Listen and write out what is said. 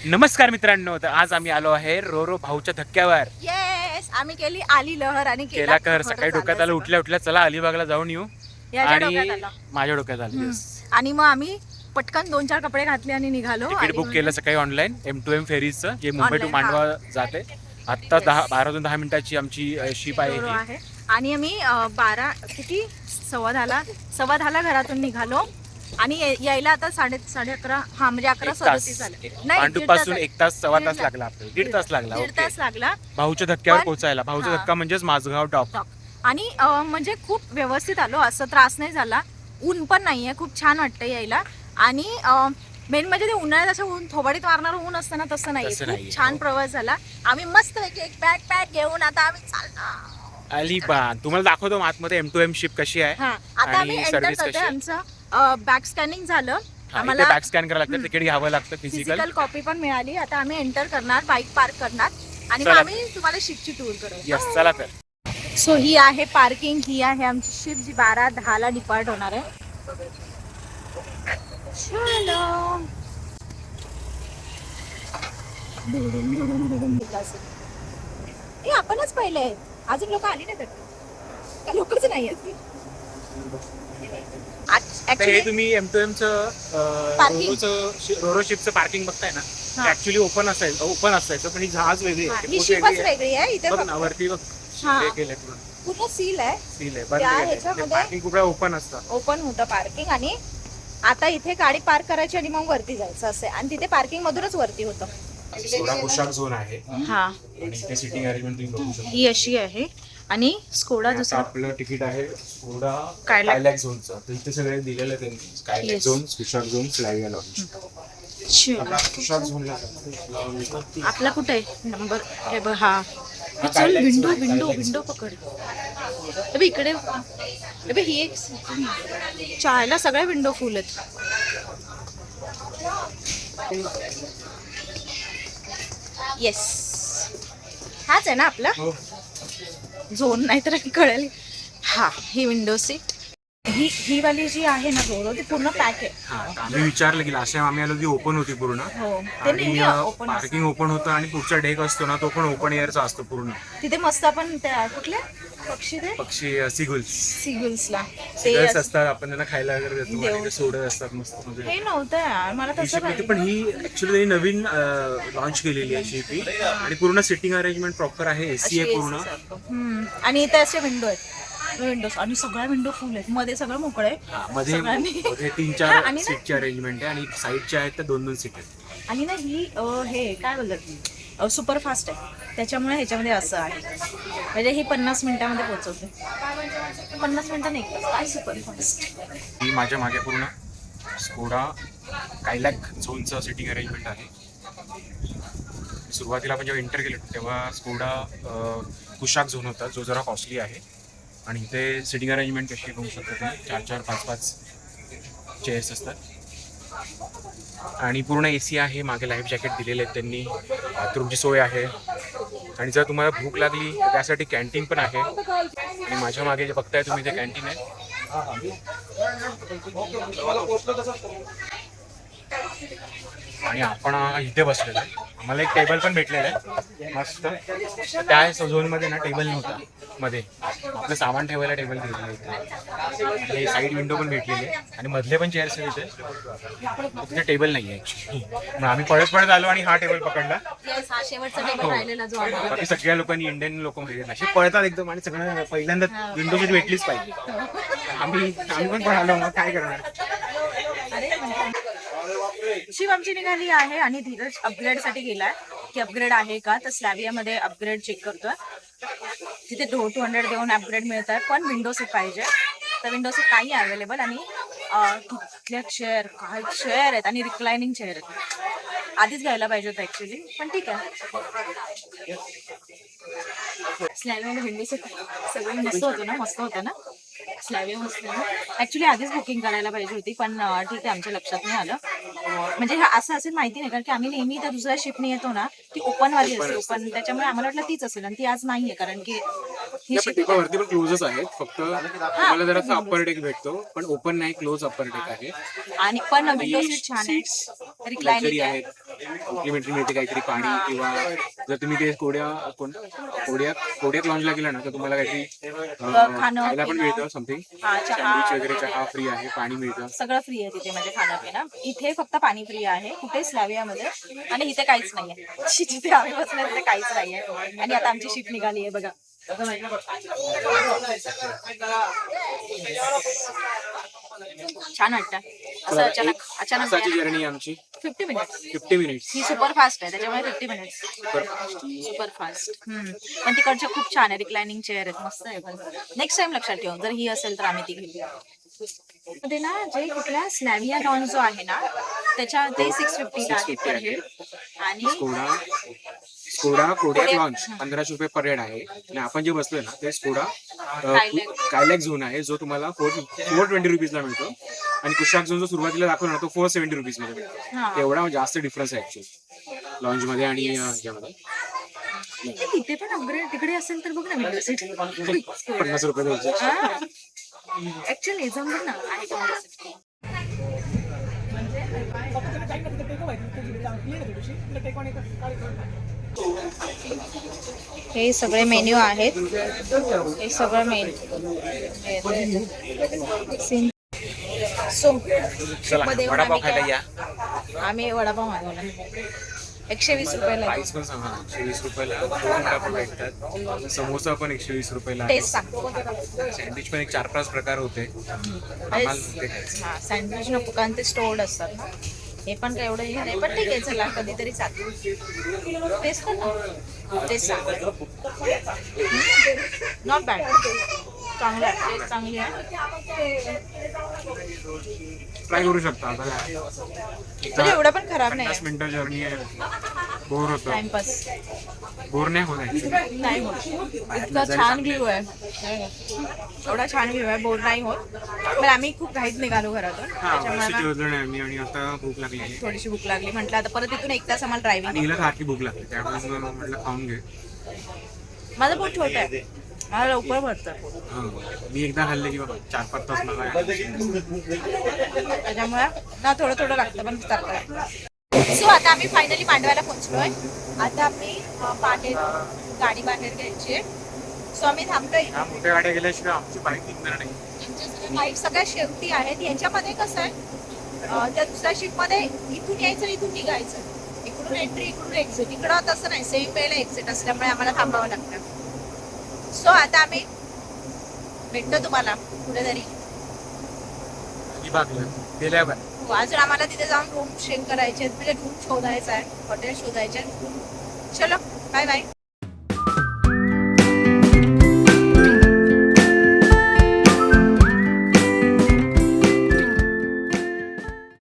नमस्कार मित्रांनो, तर आज आम्ही आलो आहे रोरो भाऊच्या धक्क्यावर. येस, आम्ही केली आली लहर आणि केला कर. सकाळी डोक्यात आलं, उठल्या उठल्या चला अलिबागला जाऊन येऊ. आणि माझ्या डोक्यात आलं आणि मग आम्ही पटकन 2-4 कपडे घातले आणि निघालो. तिकीट बुक केलं सकाळी ऑनलाईन M2M फेरीचं, जे मुंबई टू मांडवा जाते. आता 12 ते 10 मिनिटाची आमची शिप आहे. आणि आम्ही 10:15 घरातून निघालो आणि यायला आता 11:30 म्हणजे 11:37 झाले. मांडूपासून 1 तास सव्वा तास लागला आपल्याला. 1.5 तास लागला. 1.5 तास लागला भाऊच्या धक्क्यावर पोहोचायला. भाऊचा धक्का म्हणजेच माझगाव टॉप. आणि म्हणजे खूप व्यवस्थित आलो, असं त्रास नाही झाला. ऊन पण नाहीये, खूप छान वाटतं यायला. आणि मेन म्हणजे ते उन्हाळ्यात असं ऊन थोबाडीत मारणारं ऊन असतं ना, तसं नाही. खूप छान प्रवास झाला. आम्ही मस्त एक बॅग घेऊन आता आम्ही चाललो अलिबाग. तुम्हाला दाखवतो आतमध्ये M2M शिप कशी आहे. आता आम्ही एंटर करतोय. आमचं बॅग स्कॅनिंग झालं. आम्हाला बॅग स्कॅन करावं लागतं, तिकीट घ्यावं लागतं, फिजिकल कॉपी पण मिळाली. आता आम्ही एंटर करणार, बाईक पार्क करणार आणि मग आम्ही तुम्हाला शिपची टूर करू. यस, चला तर. सो ही आहे पार्किंग. ही आहे आमची शिप, जी 12:10 डिपार्ट होणार आहे. चलो हे आपणच पहिले आहेत, अजून लोक आली नाही तर लोकच नाही आहेत. हे तुम्ही M2M रोरो शिपचं पार्किंग बघताय ना, ऍक्च्युली ओपन असायचं, पण ही जहाज वेगळी आहे. ही शिपच वेगळी आहे. इथे वरती पूर्ण सील आहे. पार्किंग कुठे ओपन असतं, ओपन होतं पार्किंग. आणि आता इथे गाडी पार्क करायची आणि मग वरती जायचं असं. आणि तिथे पार्किंग मधूनच वरती होतं. पोशाख झोन आहे. सिटिंग अरेंजमेंट तुम्ही बघू शकता. ही अशी आहे. आणि स्कोडा दुसरा आपलं तिकीट आहे स्कोडा कायलॅक झोनचं. तर इथे सगळे दिलेलं आहे त्यांनी. कायलॅक झोन, पोशाख झोन, स्लाव्हिया लॉन्ज. पोशाख झोनला आपला कुठे आहे नंबर? हे बघ, हा चल. विंडो पकड. इकडे ही एक चायला सगळ्या विंडो फुल आहेत. येस, हाच आहे ना आपला झोन, नाहीतर कळेल. हा, ही विंडो सीट. ही वाली जी आहे ना रोरो, ती पूर्ण पॅक आहे. मी विचारलं की लास्ट टाइम आम्ही आलो ती ओपन होती पूर्ण. आणि पार्किंग ओपन होतं आणि पुढचा डेक असतो ना, तो पण ओपन एअरचा असतो पूर्ण. तिथे मस्त आपण कुठले पक्षी सिगुल्सला ते असतात, आपण त्यांना खायला वगैरे देतो. सोडत असतात मस्त. हे नव्हतं यार, मला तसं. पण ही ऍक्च्युली नवीन लॉन्च केलेली आहे शिपी. आणि पूर्ण सिटिंग अरेंजमेंट प्रॉपर आहे. AC आहे पूर्ण. आणि इथे असे विंडो आहेत, विंडोज. आणि सगळ्या विंडो फुल आहेत. मध्ये सगळं मोकळं आहे. मध्ये 3-4 सीटची अरेंजमेंट आहे. आणि साईडच्या आहेत त्या 2-2 सीट आहेत. आणि ना ही हे काय बोलतात, सुपर फास्ट आहे. त्याच्यामुळे ह्याच्यामध्ये असं आहे, म्हणजे ही 50 मिनिटामध्ये पोहोचवते. 50 मिनिटं नाही, काय सुपर फास्ट. ही माझ्या मागे पूर्ण स्कोडा कायलॅक झोनचं सिटिंग अरेंजमेंट आहे. सुरुवातीला आपण जेव्हा एंटर केलं तेव्हा स्कोडा पोशाख झोन होता, जो जरा कॉस्टली आहे. आणि इथे सिटिंग अरेंजमेंट कशी बघू शकता तुम्ही. 4-4, 5-5 चेअर्स असतात. आणि पूर्ण AC आहे. मागे लाईफ जॅकेट दिलेले आहेत त्यांनी. बाथरूमची सोय आहे. आणि जर तुम्हाला भूक लागली तर त्यासाठी कॅन्टीन पण आहे. आणि माझ्या मागे जे बघताय तुम्ही ते कॅन्टीन आहे. आणि आपण इथे बसलेलो आहे. आम्हाला एक टेबल पण भेटलेलं आहे मस्त. त्या झोनमध्ये ना टेबल नव्हता. मध्ये आपलं सामान ठेवायला टेबल दिलेलं आहे. साईड विंडो पण भेटलेली आहे. आणि मधले पण चेअर्स आहेत इथे. तिथे टेबल नाही आहे ऍक्च्युली. मग आम्ही पळत आलो आणि हा टेबल पकडला. बाकी सगळ्या लोकांनी, इंडियन लोक म्हणजे असे पळतात एकदम. आणि सगळं पहिल्यांदा विंडो सीट भेटलीच पाहिजे. आम्ही पण पळालो. मग काय करणार. शिव आमची निघाली आहे. आणि धीरज अपग्रेड साठी गेलाय की अपग्रेड आहे का, तर स्लॅव्हिया मध्ये अपग्रेड चेक करतोय. तिथे 200 देऊन अपग्रेड मिळत आहे. पण विंडो सीट पाहिजे, तर विंडो सीट काही अवेलेबल. आणि कुठल्या चेअर आहेत आणि रिक्लायनिंग चेअर आहेत. आधीच घ्यायला पाहिजे होतं ऍक्च्युली, पण ठीक आहे. स्लॅव्हिया विंडो सीट सगळं मस्त होतं ना. स्लॅव्हिया मस्त ऍक्च्युली आधीच बुकिंग करायला पाहिजे होती, पण ठीक आहे, आमच्या लक्षात नाही आलं. म्हणजे असं असेल माहिती नाही, कारण की आम्ही नेहमी त्या दुसऱ्या शिपने येतो ना, ती ओपन वाली असते ओपन. त्याच्यामुळे आम्हाला वाटलं तीच असेल, आणि ती आज नाहीये. कारण की ही शिप वरती पण क्लोजच आहेत. फक्त मला जरा अप्पर डेक भेटतो, पण ओपन नाही, क्लोज अप्पर डेक आहे. आणि पण विंडो सीट छान आहे, रिक्लायनिंग आहे. कॉम्प्लिमेंटरी मिळते काहीतरी पाणी, किंवा जर तुम्ही ते कोडियाक लॉन्चला गेला ना तर तुम्हाला काहीतरी खायला पण मिळतं समथिंग. सँडविच वगैरे, चहा फ्री आहे, पाणी मिळतं, सगळं फ्री आहे तिथे, म्हणजे खाणं पिणं. इथे फक्त पाणी फ्री आहे कुठे स्लॅवियामध्ये, आणि इथे काहीच नाहीये. जिथे आम्ही बसलो तिथे काहीच नाहीये. आणि आता आमची शिप निघाली आहे बघा. छान वाटतं असं अचानक असाची जर्नी आमची 50 मिनिट्स. 50 मिनिट्स. ही सुपर फास्ट आहे त्याच्यामुळे 50 मिनिट्स सुपर फास्ट. पण तिकडच्या खूप छान आहे, रिक्लायनिंग चेअर आहेत, मस्त आहे. पण नेक्स्ट टाइम लक्षात ठेवू, जर ही असेल तर आम्ही ती घेऊया. मध्ये ना जे कुठल्या स्लॅविया लॉन जो आहे ना त्याच्या ते 650 आहे पर हेड. आणि स्कोडा कोडियाक लॉन्च 1500 रुपये पर हेड आहे. आणि आपण जे बसलोय ना ते स्कोडा कायलॅक झोन आहे, जो तुम्हाला 420 रुपीजला मिळतो. आणि कुशाक झोन जो सुरुवातीला दाखवला ना तो 470 रुपीज मध्ये मिळतो. एवढा जास्त डिफरन्स आहे ऍक्च्युअली लॉन्च मध्ये आणि याच्यामध्ये. तिथे पण अपग्रेड तिकडे असेल तर बघ ना, विंडो सीट 50 रुपये द्यायचे. ऍक्च्युअली जाऊन बघ ना आहे का विंडो सीट. हे सगळे मेन्यू आहेत, हे सगळं मेन्यू. चला वडापाव खायला या. आम्ही वडापाव मागवला 120 रुपयाला. प्राइस पण सांगा. 120 रुपयाला 2 वडापाव भेटतात. समोसा पण 120 रुपयाला आहे. टेस्ट सांग. सँडविच पण एक 4-5 प्रकार होते. आम्हाला ते खायचं. हा सँडविच नको कारण ते स्टोर्ड असतात ना. हे पण काय एवढं हे नाही, पण ठीक आहे चला कधीतरी चालतं. टेस्ट कर ना, टेस्ट सांग. नॉट बॅड, चांगलं आहे, टेस्ट चांगली आहे. ट्राय करू शकता. तरी एवढं पण खराब नाही 50 मिनिटं जर्नी आहे. बोर होतं. टाइमपास बोर नाही होत actually. नाही होत. इतका छान व्ह्यू आहे, एवढा छान व्ह्यू आहे, बोर नाही होत. पण आम्ही खूप घाईत निघालो घरातून, त्याच्यामुळे वर्षाची योजना आहे आम्ही. आणि आता भूक लागली आहे. थोडीशी भूक लागली. म्हटलं आता परत इथून 1 तास आम्हाला ड्रायव्हिंग. हिला सारखी भूक लागते, त्यामुळे म्हटलं खाऊन घे. माझं पोट छोटं आहे, मला लवकर भरतं. मी एकदा खाल्ले की बाबा 4-5 तास मला त्याच्यामुळे ना थोडं थोडं लागतं पण चालतं लागतं. सो आता आम्ही फायनली मांडवायला पोहोचलोय. आता आम्ही बाहेर गाडी बाहेर घ्यायची. सो आम्ही थांबतोय. ह्या मोठ्या गाड्या गेल्याशिवाय आमची बाईक निघणार नाही. बाईक सगळ्या शेवटी आहेत. यांच्यामध्ये कसं आहे, त्या दुसऱ्या शिपमध्ये इथून यायचं इथून निघायचं, इकडून एंट्री इकडून एक्झिट. इकडं तसं नाही, सेम वेळेला एक्झिट असल्यामुळे आम्हाला थांबावं लागतं. सो आता आम्ही भेटतो तुम्हाला कुठेतरी. अजून आम्हाला तिथे जाऊन रूम चेक करायचे, म्हणजे रूम शोधायचा आहे, हॉटेल शोधायचे. चलो बाय बाय.